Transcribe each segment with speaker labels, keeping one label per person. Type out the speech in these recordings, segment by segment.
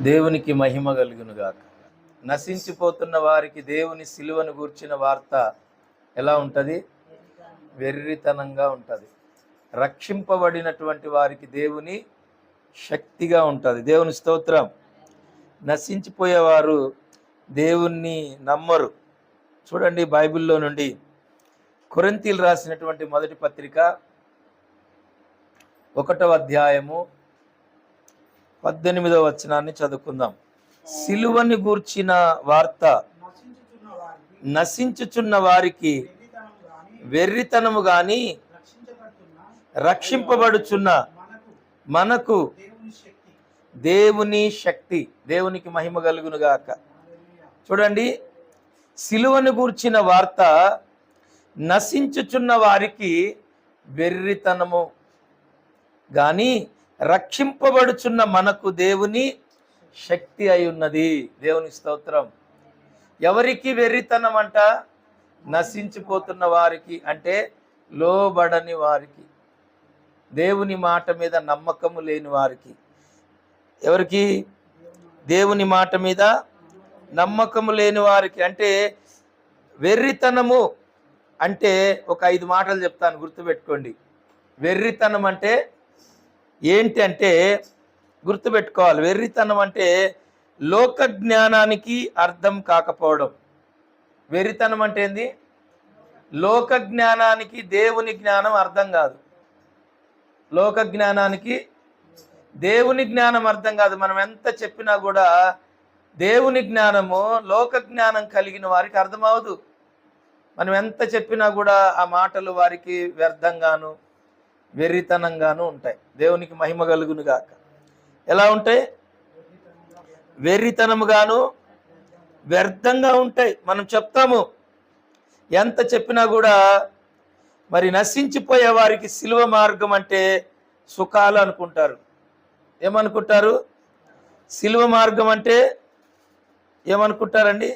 Speaker 1: దేవునికి మహిమ కలుగునుగాక. నశించిపోతున్న వారికి దేవుని సిలువను గూర్చిన వార్త ఎలా ఉంటుంది? వెర్రితనంగా ఉంటుంది. రక్షింపబడినటువంటి వారికి దేవుని శక్తిగా ఉంటుంది. దేవుని స్తోత్రం. నశించిపోయేవారు దేవుణ్ణి నమ్మరు. చూడండి, బైబిల్లో నుండి కొరింథీయులు రాసినటువంటి మొదటి పత్రిక 1వ అధ్యాయము 18వ వచనాన్ని చదువుకుందాం. సిలువని గూర్చిన వార్త నశించుచున్న వారికి వెర్రితనము గాని రక్షింపబడుచున్న మనకు దేవుని శక్తి. దేవునికి మహిమ కలుగునుగాక. చూడండి, సిలువను గూర్చిన వార్త నశించుచున్న వారికి వెర్రితనము గాని రక్షింపబడుచున్న మనకు దేవుని శక్తి అయి ఉన్నది. దేవుని స్తోత్రం. ఎవరికి వెర్రితనం అంట? నశించిపోతున్న వారికి, అంటే లోబడని వారికి, దేవుని మాట మీద నమ్మకము లేని వారికి. ఎవరికి? దేవుని మాట మీద నమ్మకము లేని వారికి. అంటే వెర్రితనము అంటే ఒక 5 మాటలు చెప్తాను, గుర్తుపెట్టుకోండి. వెర్రితనం అంటే ఏంటి అంటే గుర్తుపెట్టుకోవాలి. వెర్రితనం అంటే లోక జ్ఞానానికి అర్థం కాకపోవడం. వెర్రితనం అంటే ఏంది? లోక జ్ఞానానికి దేవుని జ్ఞానం అర్థం కాదు. లోక జ్ఞానానికి దేవుని జ్ఞానం అర్థం కాదు. మనం ఎంత చెప్పినా కూడా దేవుని జ్ఞానము లోక జ్ఞానం కలిగిన వారికి అర్థమవదు. మనం ఎంత చెప్పినా కూడా ఆ మాటలు వారికి వ్యర్థంగాను వెర్రితనంగాను ఉంటాయి. దేవునికి మహిమ కలుగునుగాక. ఎలా ఉంటాయి? వెర్రితనముగాను వ్యర్థంగా ఉంటాయి. మనం చెప్తాము, ఎంత చెప్పినా కూడా. మరి నశించిపోయే వారికి సిలువ మార్గం అంటే సుఖాలు అనుకుంటారు. ఏమనుకుంటారు? సిలువ మార్గం అంటే ఏమనుకుంటారండి?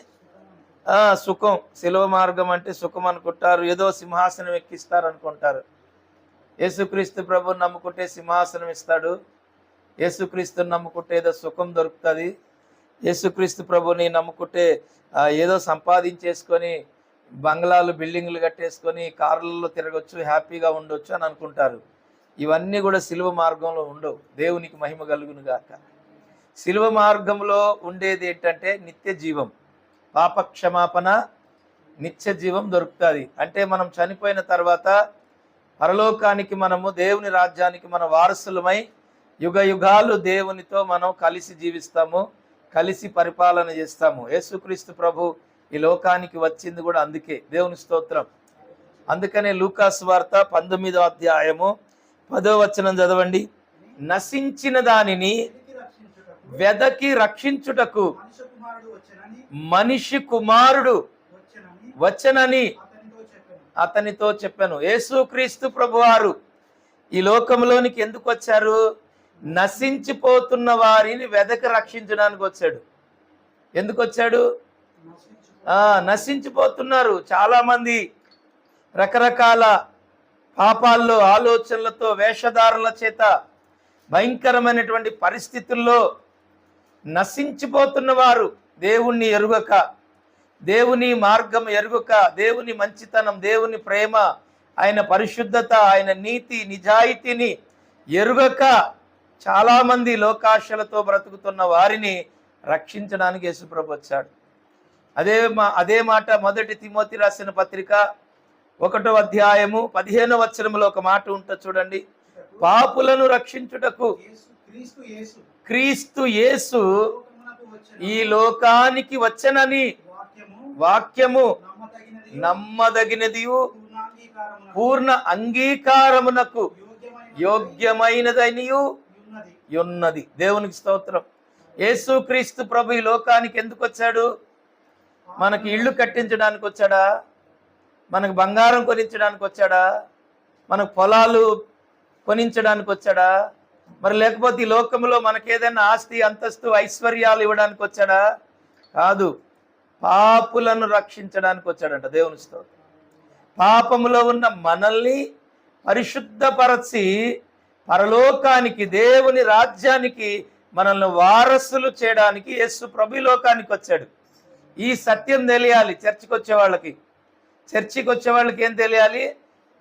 Speaker 1: సుఖం. సిలువ మార్గం అంటే సుఖం అనుకుంటారు. ఏదో సింహాసనం ఎక్కిస్తారు అనుకుంటారు. యేసుక్రీస్తు ప్రభుని నమ్ముకుంటే సింహాసనం ఇస్తాడు. యేసుక్రీస్తుని నమ్ముకుంటే ఏదో సుఖం దొరుకుతుంది. యేసుక్రీస్తు ప్రభుని నమ్ముకుంటే ఏదో సంపాదించేసుకొని బంగ్లాలు బిల్డింగ్లు కట్టేసుకొని కార్లలో తిరగచ్చు, హ్యాపీగా ఉండొచ్చు అని అనుకుంటారు. ఇవన్నీ కూడా సిలువ మార్గంలో ఉండవు. దేవునికి మహిమ కలుగునుగాక. సిలువ మార్గంలో ఉండేది ఏంటంటే నిత్య జీవం, పాప క్షమాపణ, నిత్య జీవం దొరుకుతుంది. అంటే మనం చనిపోయిన తర్వాత పరలోకానికి, మనము దేవుని రాజ్యానికి మన వారసులమై యుగ యుగాలు దేవునితో మనం కలిసి జీవిస్తాము, కలిసి పరిపాలన చేస్తాము. యేసుక్రీస్తు ప్రభు ఈ లోకానికి వచ్చింది కూడా అందుకే. దేవుని స్తోత్రం. అందుకనే లూకాసు వార్త 19వ అధ్యాయము 10వ వచనం చదవండి. నశించిన దానిని వెదకి రక్షించుటకు మనిషి కుమారుడు వచ్చనని అతనితో చెప్పాను. యేసుక్రీస్తు ప్రభువారు ఈ లోకంలోనికి ఎందుకు వచ్చారు? నశించిపోతున్న వారిని వెదకి రక్షించడానికి వచ్చాడు. ఎందుకు వచ్చాడు? నశించిపోతున్నారు చాలామంది. రకరకాల పాపాల్లో, ఆలోచనలతో, వేషధారుల చేత, భయంకరమైనటువంటి పరిస్థితుల్లో నశించిపోతున్న వారు దేవుణ్ణి ఎరుగక, దేవుని మార్గం ఎరుగక, దేవుని మంచితనం, దేవుని ప్రేమ, ఆయన పరిశుద్ధత, ఆయన నీతి నిజాయితీని ఎరుగక చాలామంది లోకాశలతో బ్రతుకుతున్న వారిని రక్షించడానికి యేసుప్రభు వచ్చాడు. అదే మాట 1 తిమోతి రాసిన పత్రిక 1వ అధ్యాయము 15వ వచనంలో ఒక మాట ఉంటుంది చూడండి. పాపులను రక్షించుటకు క్రీస్తు యేసు ఈ లోకానికి వచ్చనని వాక్యము నమ్మదగినదియు పూర్ణ అంగీకారమునకు యోగ్యమైనదనియు ఉన్నది. దేవునికి స్తోత్రం. యేసుక్రీస్తు ప్రభు ఈ లోకానికి ఎందుకు వచ్చాడు? మనకి ఇళ్ళు కట్టించడానికి వచ్చాడా? మనకు బంగారం కొనించడానికి వచ్చాడా? మనకు పొలాలు కొనించడానికి వచ్చాడా? మరి లేకపోతే ఈ లోకంలో మనకేదైనా ఆస్తి, అంతస్తు, ఐశ్వర్యాలు ఇవ్వడానికి వచ్చాడా? కాదు. పాపులను రక్షించడానికి వచ్చాడంట. దేవుని స్తోత్రం. పాపములో ఉన్న మనల్ని పరిశుద్ధపరచి పరలోకానికి, దేవుని రాజ్యానికి మనల్ని వారసులు చేయడానికి యేసు ప్రభు ఈ లోకానికి వచ్చాడు. ఈ సత్యం తెలియాలి చర్చికి వచ్చే వాళ్ళకి. ఏం తెలియాలి?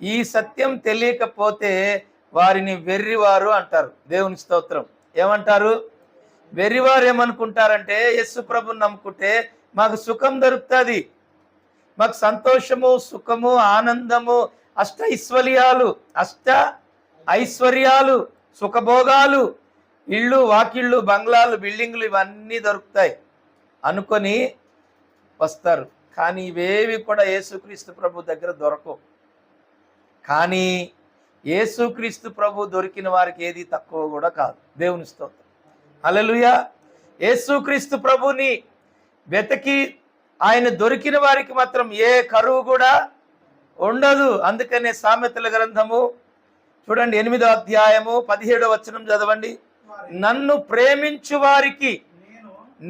Speaker 1: ఈ సత్యం తెలియకపోతే వారిని వెర్రివారు అంటారు. దేవుని స్తోత్రం. ఏమంటారు? వెర్రివారు ఏమనుకుంటారంటే యేసు ప్రభుని నమ్ముకుంటే మాకు సుఖం దొరుకుతుంది, మాకు సంతోషము, సుఖము, ఆనందము, అష్ట ఐశ్వర్యాలు, సుఖభోగాలు, ఇళ్ళు, వాకిళ్ళు, బంగ్లాలు, బిల్డింగ్లు ఇవన్నీ దొరుకుతాయి అనుకొని వస్తారు. కానీ ఇవేవి కూడా యేసుక్రీస్తు ప్రభు దగ్గర దొరకవు. కానీ యేసుక్రీస్తు ప్రభు దొరికిన వారికి ఏది తక్కువ కూడా కాదు. దేవుని స్తోత్రం. హల్లెలూయా. యేసుక్రీస్తు ప్రభుని వెతకి ఆయన దొరికిన వారికి మాత్రం ఏ కరువు కూడా ఉండదు. అందుకనే సామెతల గ్రంథము చూడండి 8వ అధ్యాయము 17వ వచనం చదవండి. నన్ను ప్రేమించు వారికి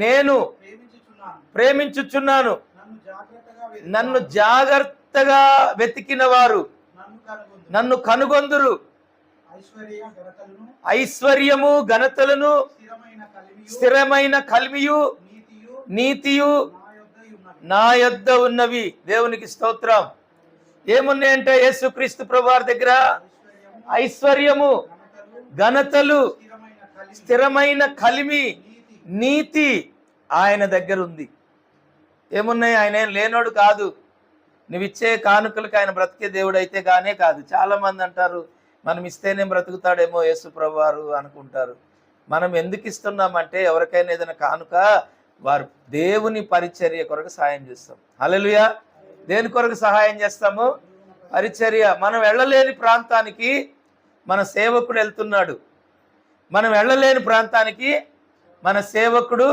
Speaker 1: నేను ప్రేమించుచున్నాను, నన్ను జాగ్రత్తగా వెతికిన వారు నన్ను కనుగొందురు. ఐశ్వర్యము, ఘనతలను, స్థిరమైన కలిమియు, నీతియు నా యొద్ద ఉన్నవి. దేవునికి స్తోత్రం. ఏమున్నాయంటే యేసుక్రీస్తు ప్రభువారి దగ్గర ఐశ్వర్యము, ఘనతలు, స్థిరమైన కలిమి, నీతి ఆయన దగ్గర ఉంది. ఏమున్నాయి? ఆయన ఏం లేనోడు కాదు. నువ్విచ్చే కానుకలకు ఆయన బ్రతికే దేవుడు అయితే కానే కాదు. చాలా మంది అంటారు మనం ఇస్తేనే బ్రతుకుతాడేమో యేసు ప్రభువారు అనుకుంటారు. మనం ఎందుకు ఇస్తున్నామంటే ఎవరికైనా ఏదైనా కానుక వారు దేవుని పరిచర్య కొరకు సహాయం చేస్తాం. హల్లెలూయా. దేని కొరకు సహాయం చేస్తాము? పరిచర్య. మనం వెళ్ళలేని ప్రాంతానికి మన సేవకుడు వెళ్తున్నాడు. మనం వెళ్ళలేని ప్రాంతానికి మన సేవకుడు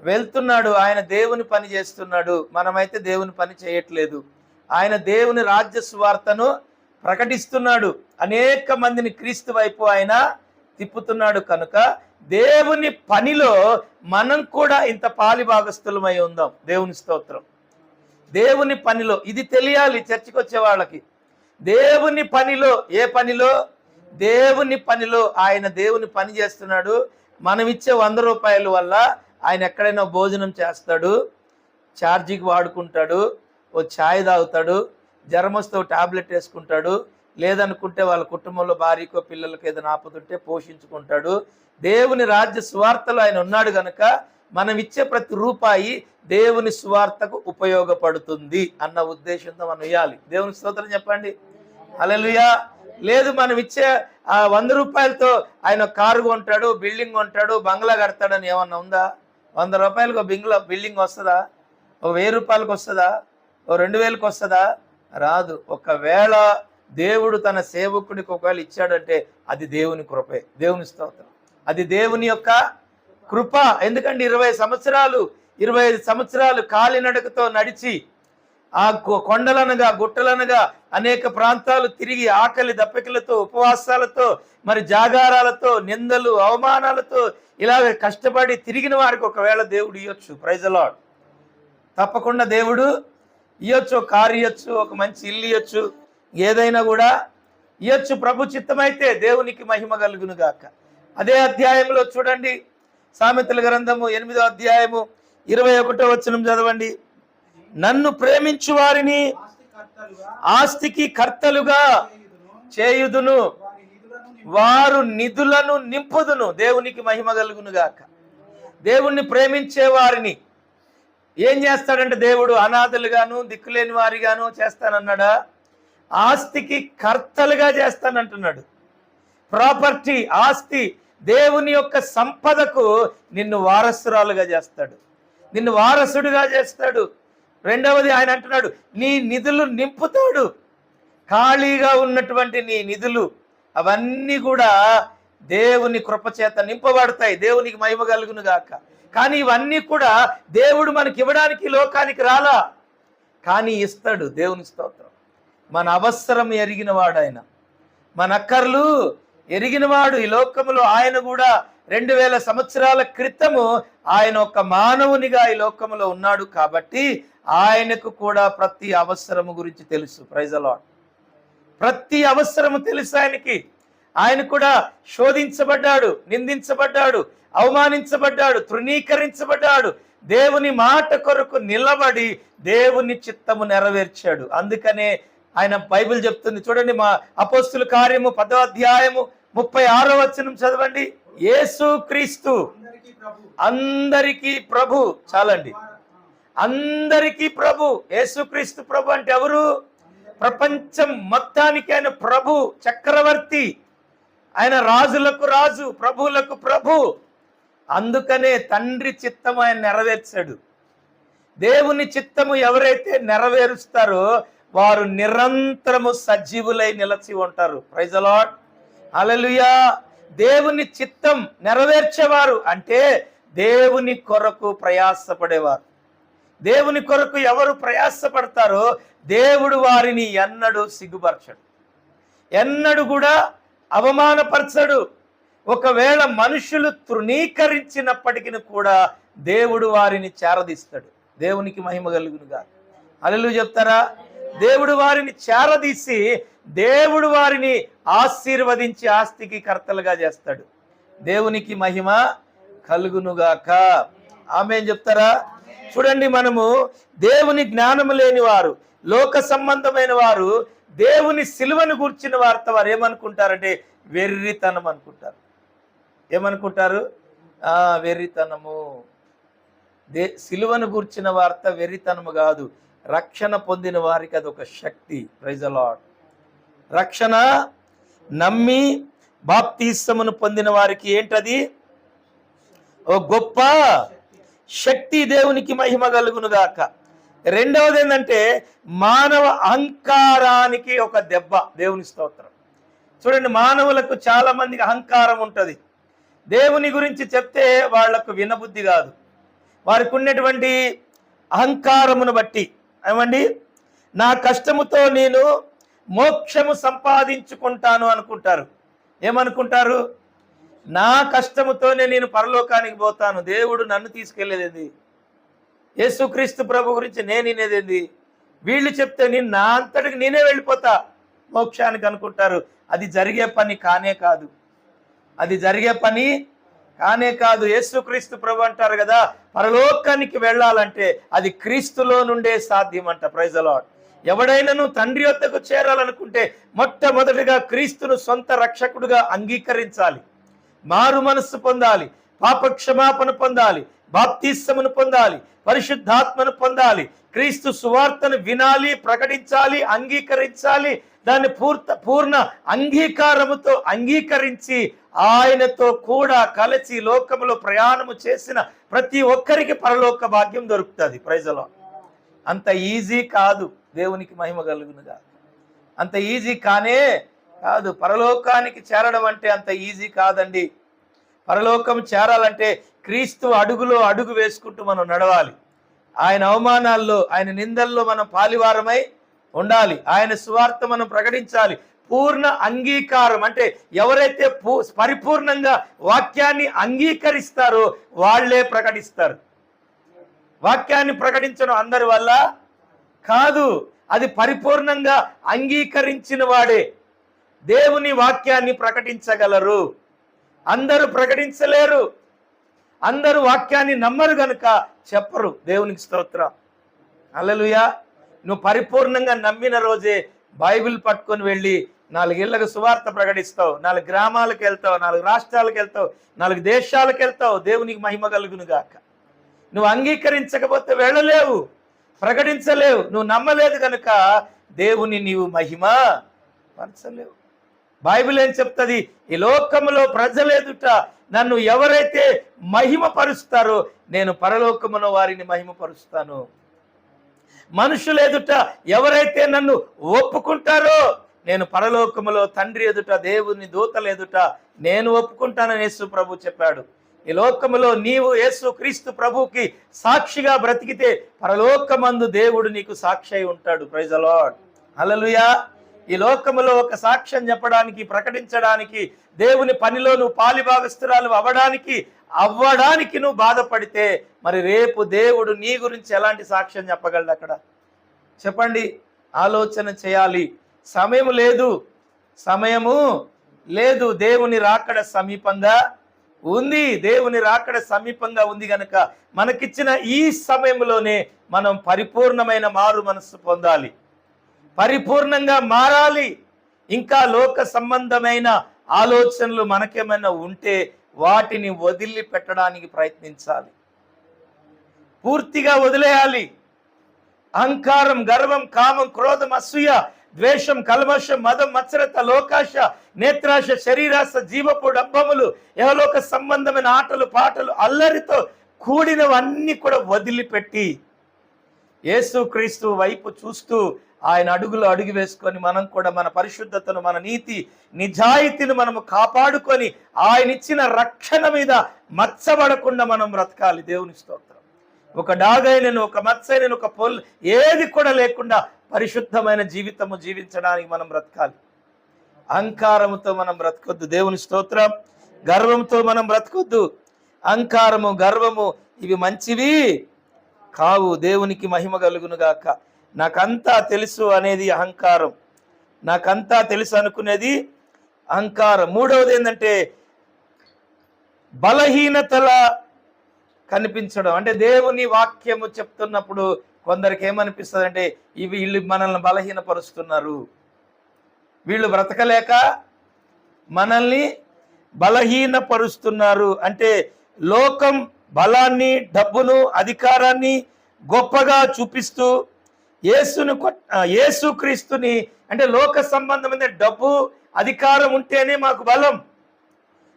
Speaker 1: వెళ్తున్నాడు. ఆయన దేవుని పని చేస్తున్నాడు. మనమైతే దేవుని పని చేయట్లేదు. ఆయన దేవుని రాజ్య సువార్తను ప్రకటిస్తున్నాడు. అనేక మందిని క్రీస్తు వైపు ఆయన తిప్పుతున్నాడు. కనుక దేవుని పనిలో మనం కూడా ఇంత పాలి భాగస్థులమై ఉందాం. దేవుని స్తోత్రం. దేవుని పనిలో ఇది తెలియాలి చర్చికి వచ్చే వాళ్ళకి. దేవుని పనిలో, ఏ పనిలో? దేవుని పనిలో ఆయన దేవుని పని చేస్తున్నాడు. మనం ఇచ్చే 100 రూపాయల వల్ల ఆయన ఎక్కడైనా భోజనం చేస్తాడు, ఛార్జీకి వాడుకుంటాడు, ఓ ఛాయ్ తాగుతాడు, జ్వరం వస్తే ఓ టాబ్లెట్ వేసుకుంటాడు, లేదనుకుంటే వాళ్ళ కుటుంబంలో భార్యకో పిల్లలకి ఏదైనా ఆపుతుంటే పోషించుకుంటాడు. దేవుని రాజ్య సువార్తలో ఆయన ఉన్నాడు కనుక మనం ఇచ్చే ప్రతి రూపాయి దేవుని సువార్తకు ఉపయోగపడుతుంది అన్న ఉద్దేశంతో మనం ఇవ్వాలి. దేవుని స్తోత్రం చెప్పండి. హల్లెలూయా. లేదు మనం ఇచ్చే ఆ 100 రూపాయలతో ఆయన కారు కొంటాడు, బిల్డింగ్ కొంటాడు, బంగ్లా కడతాడని ఏమన్నా ఉందా? 100 రూపాయలకు బిల్డింగ్ వస్తుందా? ఓ 1000 రూపాయలకు వస్తుందా? ఓ 2000కి వస్తుందా? రాదు. ఒకవేళ దేవుడు తన సేవకుడికి ఒకవేళ ఇచ్చాడంటే అది దేవుని కృపే. దేవుని స్తోత్రం. అది దేవుని యొక్క కృప. ఎందుకంటే 20 సంవత్సరాలు 25 సంవత్సరాలు కాలినడకతో నడిచి ఆ కొండలనగా గుట్టలనగా అనేక ప్రాంతాలు తిరిగి ఆకలి దప్పికలతో, ఉపవాసాలతో, మరి జాగారాలతో, నిందలు, అవమానాలతో ఇలాగ కష్టపడి తిరిగిన వారికి ఒకవేళ దేవుడు ఇవ్వచ్చు. Praise the Lord. తప్పకుండా దేవుడు ఇవ్వచ్చు. ఒక కారు ఇవ్వచ్చు, ఒక మంచి ఇల్లు ఇవ్వచ్చు, ఏదైనా కూడా ఇవ్వచ్చు. ప్రభు చిత్తమైతే దేవునికి మహిమ కలుగును గాక. అదే అధ్యాయంలో చూడండి, సామెతల గ్రంథము 8వ అధ్యాయము 21వ వచనం చదవండి. నన్ను ప్రేమించు వారిని ఆస్తికి కర్తలుగా చేయుదును, వారు నిధులను నింపుదును. దేవునికి మహిమ కలుగును గాక. దేవుణ్ణి ప్రేమించే వారిని ఏం చేస్తాడంటే దేవుడు అనాథలుగాను దిక్కులేని వారిగాను చేస్తానన్నాడా? ఆస్తికి కర్తలుగా చేస్తానంటున్నాడు. ప్రాపర్టీ, ఆస్తి, దేవుని యొక్క సంపదకు నిన్ను వారసురాలుగా చేస్తాడు, నిన్ను వారసుడిగా చేస్తాడు. రెండవది ఆయన అంటున్నాడు నీ నిధులు నింపుతాడు. ఖాళీగా ఉన్నటువంటి నీ నిధులు అవన్నీ కూడా దేవుని కృపచేత నింపబడతాయి. దేవునికి మహిమ కలుగును గాక. కానీ ఇవన్నీ కూడా దేవుడు మనకి ఇవ్వడానికి లోకానికి రాలా, కానీ ఇస్తాడు. దేవుని స్తోత్రం. మన అవసరం ఎరిగినవాడు ఆయన, మన అక్కర్లు ఎరిగినవాడు. ఈ లోకములో ఆయన కూడా 2000 సంవత్సరాల క్రితము ఆయన ఒక మానవునిగా ఈ లోకములో ఉన్నాడు కాబట్టి ఆయనకు కూడా ప్రతి అవసరము గురించి తెలుసు. Praise the Lord. ప్రతి అవసరము తెలుసు ఆయనకి. ఆయన కూడా శోధించబడ్డాడు, నిందించబడ్డాడు, అవమానించబడ్డాడు, తృణీకరించబడ్డాడు. దేవుని మాట కొరకు నిలబడి దేవుని చిత్తము నెరవేర్చాడు. అందుకనే ఆయన బైబిల్ చెప్తుంది చూడండి, మా అపోస్తుల కార్యము 10వ అధ్యాయము 36వ వచనం చదవండి. యేసు క్రీస్తు అందరికీ ప్రభు. చాలండి, అందరికీ ప్రభు. యేసుక్రీస్తు ప్రభు అంటే ఎవరు? ప్రపంచం మొత్తానికి ఆయన ప్రభు, చక్రవర్తి. ఆయన రాజులకు రాజు, ప్రభువులకు ప్రభు. అందుకనే తండ్రి చిత్తము ఆయన నెరవేర్చాడు. దేవుని చిత్తము ఎవరైతే నెరవేరుస్తారో వారు నిరంతరము సజీవులై నిలిచి ఉంటారు. ప్రైజ్ ది లార్డ్, హల్లెలూయా. దేవుని చిత్తం నెరవేర్చేవారు అంటే దేవుని కొరకు ప్రయాసపడేవారు. దేవుని కొరకు ఎవరు ప్రయాసపడతారో దేవుడు వారిని ఎన్నడూ సిగ్గుపరచడు, ఎన్నడూ కూడా అవమానపరచడు. ఒకవేళ మనుషులు తృణీకరించినప్పటికీ కూడా దేవుడు వారిని చేరదీస్తాడు. దేవునికి మహిమ కలుగునుగా. హల్లెలూయా చెప్తారా? దేవుడు వారిని చేరదీసి దేవుడు వారిని ఆశీర్వదించి ఆస్తికి కర్తలుగా చేస్తాడు. దేవునికి మహిమ కలుగునుగాక. ఆమేన్ చెప్తారా? చూడండి, మనము దేవుని జ్ఞానము లేని వారు, లోక సంబంధమైన వారు దేవుని సిలువను గూర్చిన వార్త వారు ఏమనుకుంటారంటే వెర్రితనం అనుకుంటారు. ఏమనుకుంటారు? వెర్రితనము. సిలువను గూర్చిన వార్త వెర్రితనము కాదు, రక్షణ పొందిన వారికి అది ఒక శక్తి. Praise the lord. రక్షణ నమ్మి బాప్తిస్మమును పొందిన వారికి ఏంటది? ఓ గొప్ప శక్తి. దేవునికి మహిమ కలుగునుగాక. రెండవది ఏంటంటే మానవ అహంకారానికి ఒక దెబ్బ. దేవుని స్తోత్రం. చూడండి, మానవులకు చాలా మందికి అహంకారం ఉంటుంది. దేవుని గురించి చెప్తే వాళ్లకు వినబుద్ధి కాదు. వారికి ఉన్నటువంటి అహంకారమును బట్టి ఏమండి, నా కష్టముతో నేను మోక్షము సంపాదించుకుంటాను అనుకుంటారు. ఏమనుకుంటారు? నా కష్టముతోనే నేను పరలోకానికి పోతాను, దేవుడు నన్ను తీసుకెళ్లేదేంది, యేసుక్రీస్తు ప్రభు గురించి నేను వినేదేంది, వీళ్ళు చెప్తే నేను నా అంతటికి నేనే వెళ్ళిపోతా మోక్షానికి అనుకుంటారు. అది జరిగే పని కానే కాదు. అది జరిగే పని కానే కాదు. యేసుక్రీస్తు ప్రభు అంటారు కదా, పరలోకానికి వెళ్ళాలంటే అది క్రీస్తులో నుండే సాధ్యమంట. Praise the lord. ఎవడైనాను తండ్రి వద్దకు చేరాలనుకుంటే మొట్టమొదటిగా క్రీస్తును సొంత రక్షకుడుగా అంగీకరించాలి, మారు మనస్సు పొందాలి, పాపక్షమాపణ పొందాలి, బాప్తిస్మమును పొందాలి, పరిశుద్ధాత్మను పొందాలి, క్రీస్తు సువార్తను వినాలి, ప్రకటించాలి, అంగీకరించాలి. దాన్ని పూర్ణ అంగీకారముతో అంగీకరించి ఆయనతో కూడా కలిసి లోకములో ప్రయాణము చేసిన ప్రతి ఒక్కరికి పరలోక భాగ్యం దొరుకుతుంది. Praise the Lord. అంత ఈజీ కాదు. దేవునికి మహిమ కలుగునుగా. అంత ఈజీ కానే కాదు. పరలోకానికి చేరడం అంటే అంత ఈజీ కాదండి. పరలోకం చేరాలంటే క్రీస్తు అడుగులో అడుగు వేసుకుంటూ మనం నడవాలి. ఆయన అవమానాల్లో, ఆయన నిందల్లో మనం పాలివారమై ఉండాలి. ఆయన సువార్త మనం ప్రకటించాలి. పూర్ణ అంగీకారం అంటే ఎవరైతే పరిపూర్ణంగా వాక్యాన్ని అంగీకరిస్తారో వాళ్లే ప్రకటిస్తారు. వాక్యాన్ని ప్రకటించడం అందరి వల్ల కాదు. అది పరిపూర్ణంగా అంగీకరించిన వాడే దేవుని వాక్యాన్ని ప్రకటించగలరు. అందరూ ప్రకటించలేరు. అందరూ వాక్యాన్ని నమ్మరు గనుక చెప్పరు. దేవునికి స్తోత్రం. హల్లెలూయా. నువ్వు పరిపూర్ణంగా నమ్మిన రోజే బైబిల్ పట్టుకొని వెళ్ళి 4 ఇళ్లకు సువార్త ప్రకటిస్తావు, 4 గ్రామాలకు వెళ్తావు, 4 రాష్ట్రాలకు వెళ్తావు, 4 దేశాలకు వెళ్తావు. దేవునికి మహిమ కలుగును గాక. నువ్వు అంగీకరించకపోతే వెళ్ళలేవు, ప్రకటించలేవు. నువ్వు నమ్మలేదు కనుక దేవుని నీవు మహిమ పరచలేవు. బైబిల్ ఏం చెప్తుంది? ఈ లోకములో ప్రజలెదుట నన్ను ఎవరైతే మహిమ పరుస్తారో నేను పరలోకములో వారిని మహిమ పరుస్తాను. మనుషులు ఎదుట ఎవరైతే నన్ను ఒప్పుకుంటారో నేను పరలోకములో తండ్రి ఎదుట, దేవుని దూతల ఎదుట నేను ఒప్పుకుంటానని యేసు ప్రభు చెప్పాడు. ఈ లోకములో నీవు యేసు క్రీస్తు ప్రభుకి సాక్షిగా బ్రతికితే పరలోకమందు దేవుడు నీకు సాక్షి అయి ఉంటాడు. Praise the lord. హల్లెలూయా. ఈ లోకములో ఒక సాక్ష్యం చెప్పడానికి, ప్రకటించడానికి, దేవుని పనిలో నువ్వు పాలిభాగస్తురాలు అవ్వడానికి నువ్వు బాధపడితే మరి రేపు దేవుడు నీ గురించి ఎలాంటి సాక్ష్యం చెప్పగలడు? అక్కడ చెప్పండి. ఆలోచన చేయాలి. సమయం లేదు, సమయము లేదు. దేవుని రాకడ సమీపంగా ఉంది. దేవుని రాకడ సమీపంగా ఉంది గనక మనకిచ్చిన ఈ సమయంలోనే మనం పరిపూర్ణమైన మారు మనస్సు పొందాలి, పరిపూర్ణంగా మారాలి. ఇంకా లోక సంబంధమైన ఆలోచనలు మనకేమైనా ఉంటే వాటిని వదిలి పెట్టడానికి ప్రయత్నించాలి, పూర్తిగా వదిలేయాలి. అహంకారం, గర్వం, కామం, క్రోధం, అసూయ, ద్వేషం, కల్మషం, మదం, మత్సరత, లోకాశ, నేత్రాశ, శరీరాశ, జీవపు డంబములు, యహలోక సంబంధమైన ఆటలు, పాటలు, అల్లరితో కూడినవన్నీ కూడా వదిలిపెట్టి యేసుక్రీస్తు వైపు చూస్తూ ఆయన అడుగులో అడుగు వేసుకొని మనం కూడా మన పరిశుద్ధతను, మన నీతి నిజాయితీని మనము కాపాడుకొని ఆయన ఇచ్చిన రక్షణ మీద మచ్చబడకుండా మనం బ్రతకాలి. దేవుని స్తోత్రం. ఒక డాగైనను, ఒక మత్సైనను, ఒక పొల్ ఏది కూడా లేకుండా పరిశుద్ధమైన జీవితము జీవించడానికి మనం బ్రతకాలి. అహంకారముతో మనం బ్రతకొద్దు. దేవుని స్తోత్రం. గర్వంతో మనం బ్రతకొద్దు. అహంకారము, గర్వము ఇవి మంచివి కావు. దేవునికి మహిమ కలుగును గాక. నాకంతా తెలుసు అనేది అహంకారం, నాకంతా తెలుసు అనుకునేది అహంకారం. మూడవది ఏంటంటే బలహీనతల కనిపించడం. అంటే దేవుని వాక్యము చెప్తున్నప్పుడు కొందరికి ఏమనిపిస్తుంది అంటే వీళ్ళు మనల్ని బలహీనపరుస్తున్నారు, వీళ్ళు బ్రతకలేక మనల్ని బలహీనపరుస్తున్నారు. అంటే లోకం బలాన్ని, డబ్బును, అధికారాన్ని గొప్పగా చూపిస్తూ యేసుక్రీస్తుని, అంటే లోక సంబంధమైన డబ్బు, అధికారం ఉంటేనే మాకు బలం,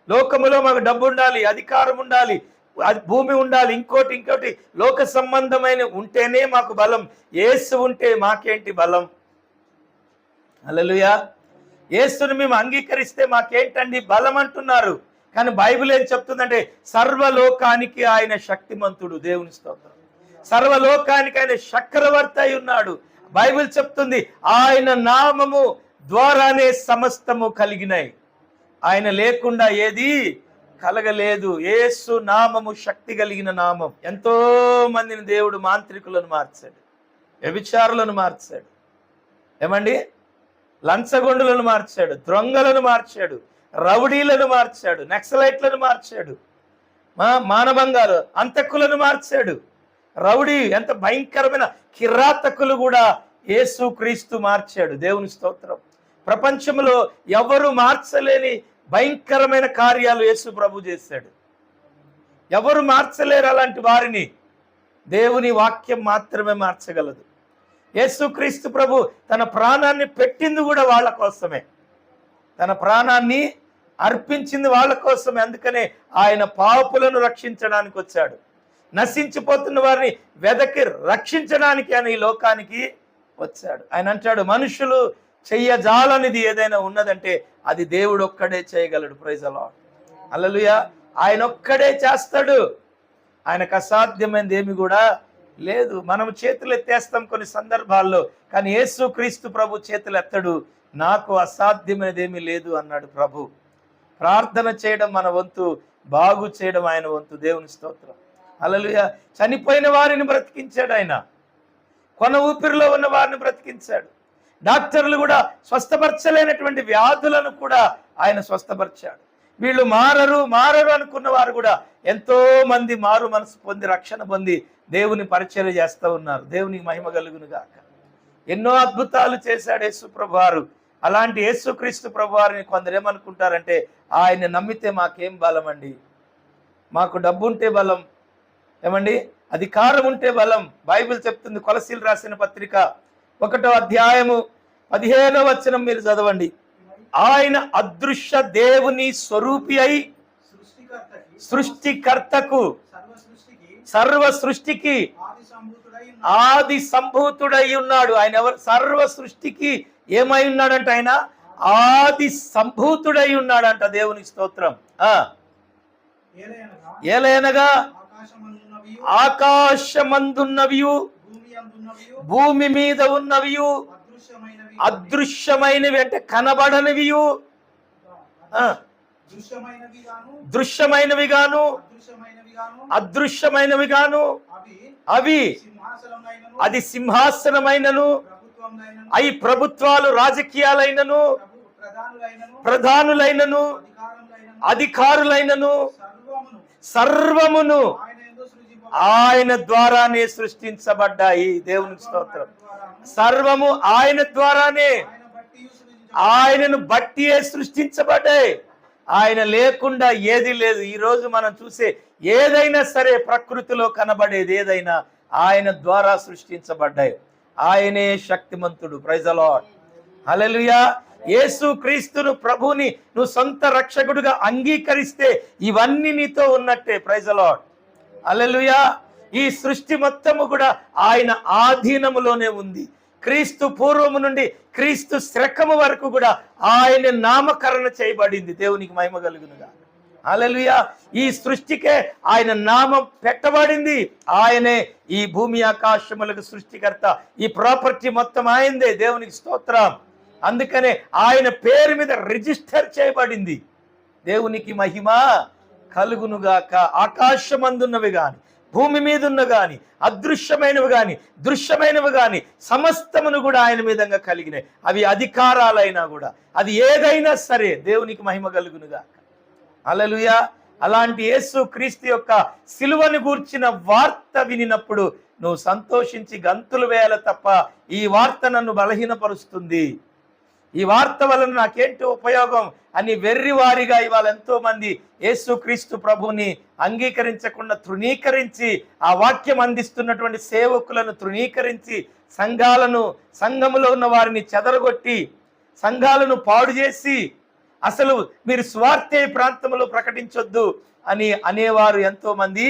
Speaker 1: లోకములో మాకు డబ్బు ఉండాలి, అధికారం ఉండాలి, భూమి ఉండాలి, ఇంకోటి లోక సంబంధమైన ఉంటేనే మాకు బలం. యేసు ఉంటే మాకేంటి బలం? హల్లెలూయా. యేసుని మేము అంగీకరిస్తే మాకేంటండి బలం అంటున్నారు. కానీ బైబిల్ ఏం చెప్తుందంటే సర్వలోకానికి ఆయన శక్తిమంతుడు. దేవుని స్తోత్రం. సర్వలోకానికి ఆయన చక్రవర్తి అయి ఉన్నాడు. బైబిల్ చెప్తుంది ఆయన నామము ద్వారానే సమస్తము కలిగినాయి, ఆయన లేకుండా ఏది కలగలేదు. యేసు నామము శక్తి కలిగిన నామం. ఎంతో మందిని దేవుడు మాంత్రికులను మార్చాడు, వ్యభిచారులను మార్చాడు, ఏమండి లంచగొండులను మార్చాడు, దొంగలను మార్చాడు, రౌడీలను మార్చాడు, నక్సలైట్లను మార్చాడు, మానభంగాలు అంతకులను మార్చాడు. రౌడీ ఎంత భయంకరమైన కిరాతకులు కూడా యేసుక్రీస్తు మార్చాడు. దేవుని స్తోత్రం. ప్రపంచంలో ఎవరు మార్చలేని భయంకరమైన కార్యాలు యేసు ప్రభు చేశాడు. ఎవరు మార్చలేరు అలాంటి వారిని. దేవుని వాక్యం మాత్రమే మార్చగలదు. యేసుక్రీస్తు ప్రభు తన ప్రాణాన్ని పెట్టింది కూడా వాళ్ళ కోసమే, తన ప్రాణాన్ని అర్పించింది వాళ్ళ కోసమే. అందుకనే ఆయన పాపులను రక్షించడానికి వచ్చాడు, నశించిపోతున్న వారిని వెదకి రక్షించడానికి ఆయన ఈ లోకానికి వచ్చాడు. ఆయన అంటాడు మనుషులు చెయ్యజాలనిది ఏదైనా ఉన్నదంటే అది దేవుడు ఒక్కడే చేయగలడు. Praise the lord. హల్లెలూయా. ఆయన ఒక్కడే చేస్తాడు, ఆయనకు అసాధ్యమైనది ఏమి కూడా లేదు. మనం చేతులు ఎత్తేస్తాం కొన్ని సందర్భాల్లో, కానీ యేసుక్రీస్తు ప్రభు చేతులు ఎత్తడు. నాకు అసాధ్యమైనది ఏమీ లేదు అన్నాడు ప్రభు. ప్రార్థన చేయడం మన వంతు, బాగు చేయడం ఆయన వంతు. దేవుని స్తోత్రం. హల్లెలూయా. చనిపోయిన వారిని బ్రతికించాడు ఆయన, కొన ఊపిరిలో ఉన్న వారిని బ్రతికించాడు. డాక్టర్లు కూడా స్వస్థపరచలేనటువంటి వ్యాధులను కూడా ఆయన స్వస్థపరిచాడు. వీళ్ళు మారరు అనుకున్న వారు కూడా ఎంతో మంది మారు మనసు పొంది రక్షణ పొంది దేవుని పరిచర్య చేస్తూ ఉన్నారు. దేవునికి మహిమ కలుగును గాక. ఎన్నో అద్భుతాలు చేశాడు యేసు ప్రభువారు. అలాంటి యేసుక్రీస్తు ప్రభువారిని కొందరు ఏమనుకుంటారంటే ఆయన నమ్మితే మాకేం బలం అండి, మాకు డబ్బు ఉంటే బలం, ఏమండి అధికారం ఉంటే బలం. బైబిల్ చెప్తుంది, కొలసీలు రాసిన పత్రిక 1వ అధ్యాయము 15వ వచనం మీరు చదవండి. ఆయన అదృశ్య దేవుని స్వరూపి అయి సృష్టికర్తకు, సర్వ సృష్టికి ఆది సంభూతుడై ఉన్నాడు. ఆయన ఎవరు? సర్వ సృష్టికి ఏమై ఉన్నాడంట? ఆయన ఆది సంభూతుడై ఉన్నాడంట. దేవుని స్తోత్రం. ఏలయనగా ఆకాశమందున్నవి, భూమి మీద ఉన్నవి, అదృశ్యమైనవి అంటే కనబడనివి, దృశ్యమైనవి గాను అదృశ్యమైనవి గాను అవి, అది సింహాసనమైనను, అవి ప్రభుత్వాలు రాజకీయాలైనను, ప్రధానులైనను అధికారులైనను సర్వమును ఆయన ద్వారానే సృష్టించబడ్డాయి. దేవునికి స్తోత్రం. సర్వము ఆయన ద్వారానే, ఆయనను బట్టియే సృష్టించబడ్డాయి. ఆయన లేకుండా ఏది లేదు. ఈ రోజు మనం చూసే ఏదైనా సరే, ప్రకృతిలో కనబడేది ఏదైనా ఆయన ద్వారా సృష్టించబడ్డాయి. ఆయనే శక్తిమంతుడు. Praise the lord. Hallelujah. Yesu క్రీస్తును ప్రభుని నువ్వు సొంత రక్షకుడుగా అంగీకరిస్తే ఇవన్నీ నీతో ఉన్నట్టే. Praise the lord. హల్లెలూయా. ఈ సృష్టి మొత్తము కూడా ఆయన ఆధీనములోనే ఉంది. క్రీస్తు పూర్వము నుండి క్రీస్తు శ్రకము వరకు కూడా ఆయన నామకరణ చేయబడింది. దేవునికి మహిమ కలుగునుగా. హల్లెలూయా. ఈ సృష్టికే ఆయన నామం పెట్టబడింది. ఆయనే ఈ భూమి ఆకాశములకు సృష్టికర్త. ఈ ప్రాపర్టీ మొత్తం ఆయనదే. దేవునికి స్తోత్రం. అందుకనే ఆయన పేరు మీద రిజిస్టర్ చేయబడింది. దేవునికి మహిమ కలుగునుగాక. ఆకాశమందున్నవి గాని, భూమి మీద ఉన్న గాని, అదృశ్యమైనవి గాని, దృశ్యమైనవి గాని సమస్తమును కూడా ఆయన మీదంగా కలిగినాయి. అవి అధికారాలైనా కూడా, అది ఏదైనా సరే దేవునికి మహిమ కలుగునుగాక. హల్లెలూయా. అలాంటి యేసు క్రీస్తు యొక్క సిలువను గూర్చిన వార్త వినినప్పుడు నువ్వు సంతోషించి గంతులు వేయాలి తప్ప, ఈ వార్త నన్ను బలహీనపరుస్తుంది, ఈ వార్త వలన నాకేంటి ఉపయోగం అని వెర్రివారిగా ఇవాళ ఎంతో మంది యేసుక్రీస్తు ప్రభుని అంగీకరించకుండా తృణీకరించి, ఆ వాక్యం అందిస్తున్నటువంటి సేవకులను తృణీకరించి, సంఘములో ఉన్న వారిని చెదరగొట్టి, సంఘాలను పాడు చేసి, అసలు మీరు స్వార్థే ప్రాంతంలో ప్రకటించొద్దు అని అనేవారు ఎంతో మంది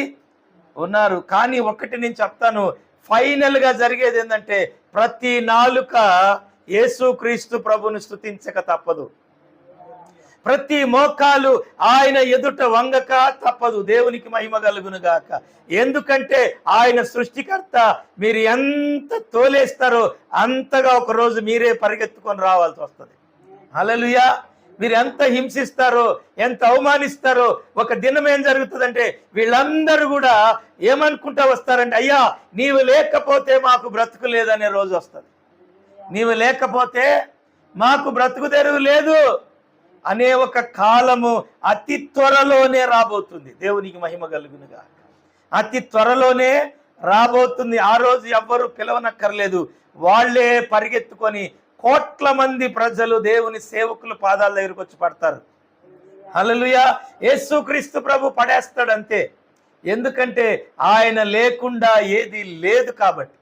Speaker 1: ఉన్నారు. కానీ ఒక్కటి నేను చెప్తాను, ఫైనల్ గా జరిగేది ఏంటంటే ప్రతి నాలుక యేసుక్రీస్తు ప్రభుని స్తుతించక తప్పదు. ప్రతి మోకాలు ఆయన ఎదుట వంగక తప్పదు. దేవునికి మహిమ కలుగునుగాక. ఎందుకంటే ఆయన సృష్టికర్త. మీరు ఎంత తోలేస్తారో అంతగా ఒక రోజు మీరే పరిగెత్తుకొని రావాల్సి వస్తుంది. హల్లెలూయా. మీరు ఎంత హింసిస్తారో, ఎంత అవమానిస్తారో, ఒక దినం ఏం జరుగుతుందంటే వీళ్ళందరూ కూడా ఏమనుకుంటా వస్తారంటే, అయ్యా నీవు లేకపోతే మాకు బ్రతుకు లేదనే రోజు వస్తుంది. నీవు లేకపోతే మాకు బ్రతుకు తెరువు లేదు అనే ఒక కాలము అతి త్వరలోనే రాబోతుంది. దేవునికి మహిమ కలుగునుగా. అతి త్వరలోనే రాబోతుంది. ఆ రోజు ఎవ్వరు పిలవనక్కర్లేదు. వాళ్లే పరిగెత్తుకొని కోట్ల మంది ప్రజలు దేవుని సేవకుల పాదాల దగ్గరకు వచ్చి పడతారు. హల్లెలూయా. యేసుక్రీస్తు ప్రభు పడేస్తాడు అంతే. ఎందుకంటే ఆయన లేకుండా ఏది లేదు కాబట్టి.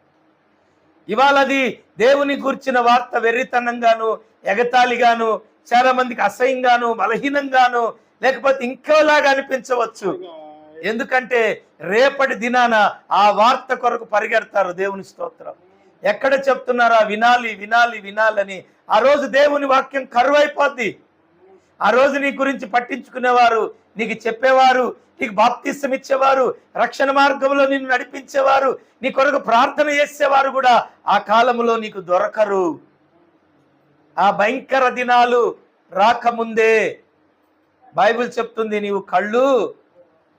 Speaker 1: ఇవాళ అది దేవుని గురించిన వార్త వెర్రితనంగాను, ఎగతాళిగాను, చాలా మందికి అసహ్యంగాను, బలహీనంగాను, లేకపోతే ఇంకోలాగా అనిపించవచ్చు. ఎందుకంటే రేపటి దినాన ఆ వార్త కొరకు పరిగెడతారు. దేవుని స్తోత్రం. ఎక్కడ చెప్తున్నారా వినాలి వినాలి వినాలని, ఆ రోజు దేవుని వాక్యం కరువైపోద్ది. ఆ రోజు నీ గురించి పట్టించుకునేవారు, నీకు చెప్పేవారు, నీకు బాప్తిసం ఇచ్చేవారు, రక్షణ మార్గంలో నిన్ను నడిపించేవారు, నీ కొరకు ప్రార్థన చేసేవారు కూడా ఆ కాలంలో నీకు దొరకరు. ఆ భయంకర దినాలు రాకముందే బైబిల్ చెప్తుంది నీవు కళ్ళు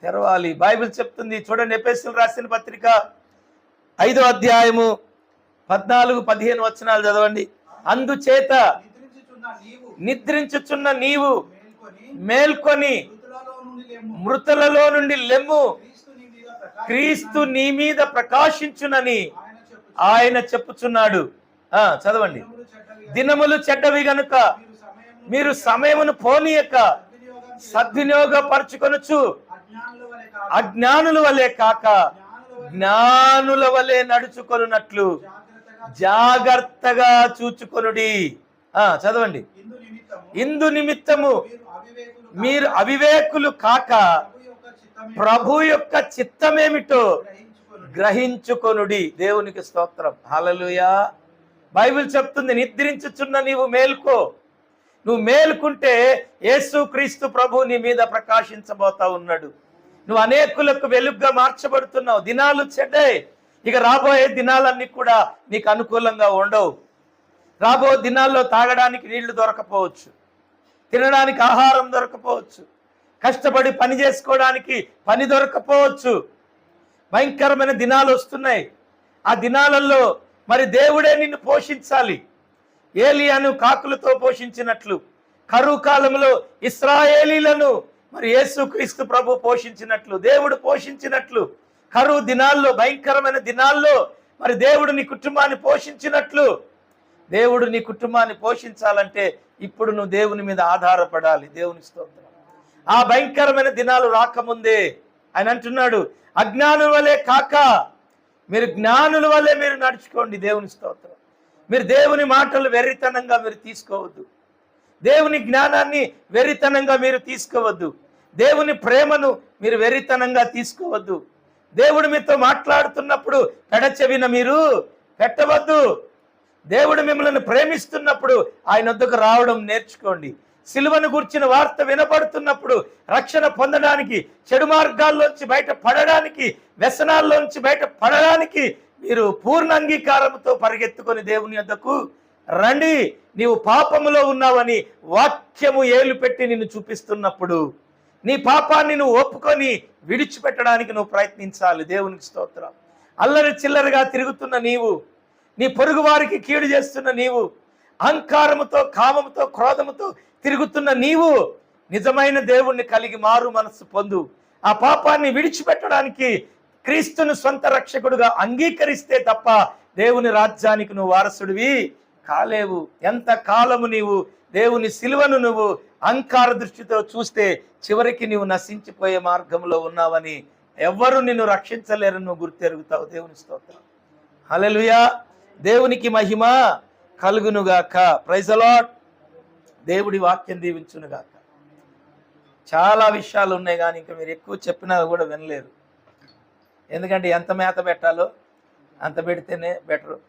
Speaker 1: తెరవాలి. బైబిల్ చెప్తుంది చూడండి, ఎఫెసీయులకు రాసిన పత్రిక 5వ అధ్యాయము 14-15 వచనాలు చదవండి. అందుచేత నిద్రించుచున్న నీవు మేల్కొని మృతులలో నుండి లెమ్ము, క్రీస్తు నీ మీద ప్రకాశించునని ఆయన చెప్పుచున్నాడు. చదవండి. దినములు చెడ్డవి గనుక మీరు సమయమును పోనీయక సద్వినియోగపరచుకొనుచు అజ్ఞానుల వలె కాక జ్ఞానుల వలె నడుచుకొనున్నట్లు జాగ్రత్తగా చూచుకొనుడి. చదవండి. ఇందు నిమిత్తము మీరు అవివేకులు కాక ప్రభు యొక్క చిత్తమేమిటో గ్రహించుకొనుడి. దేవునికి స్తోత్రం. హల్లెలూయా. బైబిల్ చెప్తుంది నిద్రించుచున్న నీవు మేల్కో. నువ్వు మేల్కుంటే యేసుక్రీస్తు ప్రభు నీ మీద ప్రకాశించబోతా ఉన్నాడు. నువ్వు అనేకులకు వెలుగుగా మార్చబడుతున్నావు. దినాలు చెడ్డాయి. ఇక రాబోయే దినాలన్నీ కూడా నీకు అనుకూలంగా ఉండవు. రాబో దినాల్లో తాగడానికి నీళ్లు దొరకపోవచ్చు, తినడానికి ఆహారం దొరకపోవచ్చు, కష్టపడి పని చేసుకోవడానికి పని దొరకపోవచ్చు. భయంకరమైన దినాలు వస్తున్నాయి. ఆ దినాలలో మరి దేవుడే నిన్ను పోషించాలి. ఏలియాను కాకులతో పోషించినట్లు, కరువు కాలంలో ఇశ్రాయేలీలను మరి యేసుక్రీస్తు ప్రభు పోషించినట్లు, దేవుడు పోషించినట్లు, కరువు దినాల్లో, భయంకరమైన దినాల్లో మరి దేవుడు నీ కుటుంబాన్ని పోషించినట్లు, దేవుడు నీ కుటుంబాన్ని పోషించాలంటే ఇప్పుడు నువ్వు దేవుని మీద ఆధారపడాలి. దేవుని స్తోత్రం. ఆ భయంకరమైన దినాలు రాకముందే ఆయన అంటున్నాడు, అజ్ఞానుల వలె కాక మీరు జ్ఞానుల వలె మీరు నడుచుకోండి. దేవుని స్తోత్రం. మీరు దేవుని మాటలు వెర్రితనంగా మీరు తీసుకోవద్దు. దేవుని జ్ఞానాన్ని వెర్రితనంగా మీరు తీసుకోవద్దు. దేవుని ప్రేమను మీరు వెర్రితనంగా తీసుకోవద్దు. దేవుడు మీతో మాట్లాడుతున్నప్పుడు పెడచెవిన మీరు పెట్టవద్దు. దేవుడు మిమ్మల్ని ప్రేమిస్తున్నప్పుడు ఆయన వద్దకు రావడం నేర్చుకోండి. సిలువను గుర్చిన వార్త వినపడుతున్నప్పుడు రక్షణ పొందడానికి, చెడు మార్గాల్లోంచి బయట పడడానికి, వ్యసనాల్లోంచి బయట పడడానికి మీరు పూర్ణ అంగీకారంతో పరిగెత్తుకొని దేవుని వద్దకు రండి. నీవు పాపములో ఉన్నావని వాక్యము ఏలు పెట్టి నిన్ను చూపిస్తున్నప్పుడు నీ పాపాన్ని నువ్వు ఒప్పుకొని విడిచిపెట్టడానికి నువ్వు ప్రయత్నించాలి. దేవునికి స్తోత్రం. అల్లరి చిల్లరగా తిరుగుతున్న నీవు, నీ పొరుగు వారికి కీడు చేస్తున్న నీవు, అహంకారముతో, కామముతో, క్రోధముతో తిరుగుతున్న నీవు నిజమైన దేవుణ్ణి కలిగి మారు మనస్సు పొందు. ఆ పాపాన్ని విడిచిపెట్టడానికి క్రీస్తును సొంత రక్షకుడుగా అంగీకరిస్తే తప్ప దేవుని రాజ్యానికి నువ్వు వారసుడివి కాలేవు. ఎంత కాలము నీవు దేవుని సిలువను నువ్వు అహంకార దృష్టితో చూస్తే చివరికి నీవు నశించిపోయే మార్గంలో ఉన్నావని, ఎవ్వరూ నిన్ను రక్షించలేరని నువ్వు గుర్తెరుగుతావు. దేవుని స్తోత్రం. హల్లెలూయా. దేవునికి మహిమ కలుగునుగాక. Praise the Lord. దేవుడి వాక్యం దీవించునుగాక. చాలా విషయాలు ఉన్నాయి కానీ ఇంకా మీరు ఎక్కువ చెప్పినా కూడా వినలేరు. ఎందుకంటే ఎంత మేత పెట్టాలో అంత పెడితేనే బెటరు.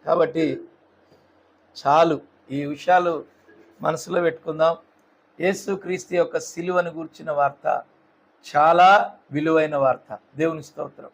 Speaker 1: కాబట్టి చాలు, ఈ విషయాలు మనసులో పెట్టుకుందాం. యేసుక్రీస్తు యొక్క సిలువను గూర్చిన వార్త చాలా విలువైన వార్త. దేవుని స్తోత్రం.